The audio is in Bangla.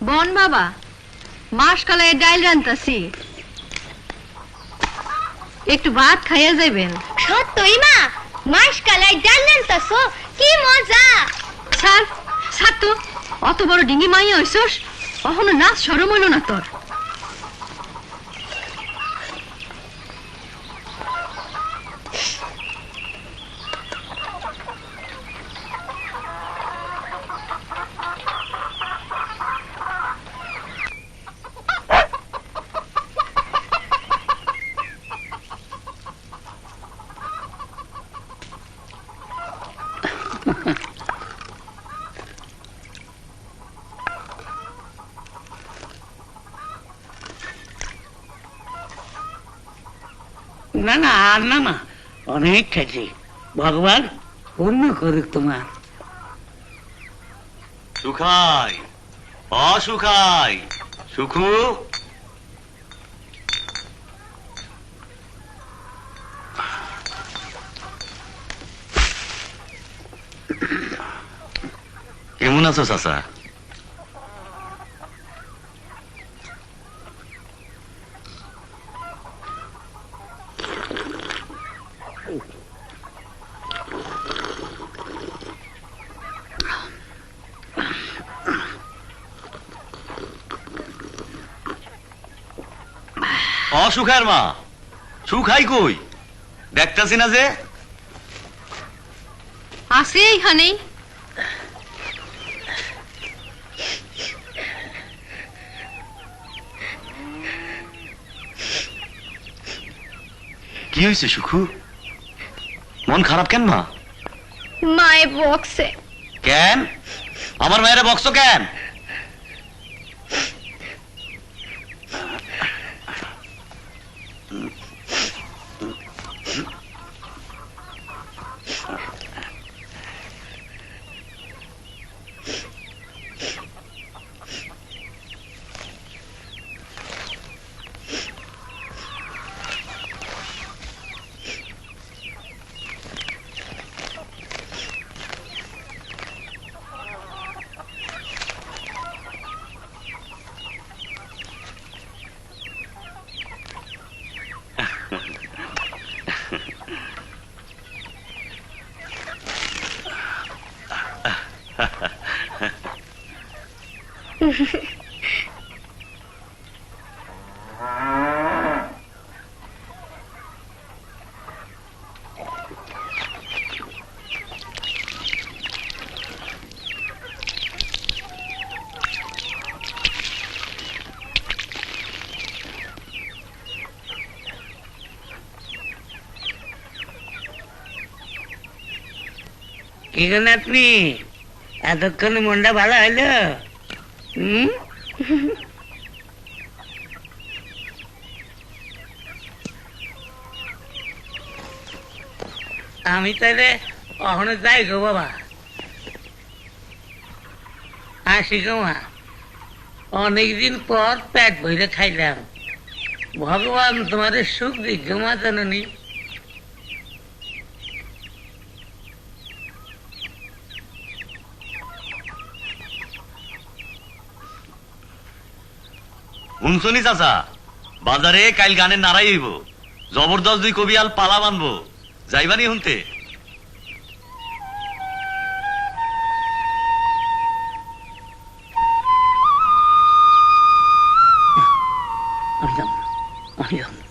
বন বাবা, মাসকালাই ডাইল রান্তাছি, একটু ভাত খাইয়া যাইবেন। সত্যই মা, মাসকালাই ডাল রান্তাছো, কি মজা। স্যার স্যার, তো অত বড় ডিঙ্গি মাইয়া হইছস, কখনো নাচ সরম হইল না তোর? না না, আর না মা, অনেক খেয়েছি। ভগবান পূর্ণ করুক তোমার। সুখাই, অসুখাই, সুখু। কেমন আছো চাচা? অসুখের মা, সুখাই কই? দেখতাছি না যে। আছে এইখানেই। কি হয়েছে সুখু? মন খারাপ কেন মা? মায়ে বকছে। কেন? আমার মায়েরা বকছো কেন? কি গো নাতনি, এতক্ষণে মনটা ভালো হইলো? আমি তাহলে কখনো যাই গো বাবা। আসি গো মা, অনেকদিন পর পেট ভরে খাইলাম। ভগবান তোমাদের সুখ দিক গো মা জননী। শুনছনি চাচা, বাজারে কাইল গানের নাড়াই হইব, জবরদস্ত 2 কবিয়াল পালা বানবো, যাইবানি শুনতে? আমি যাব না, আমি যাব না।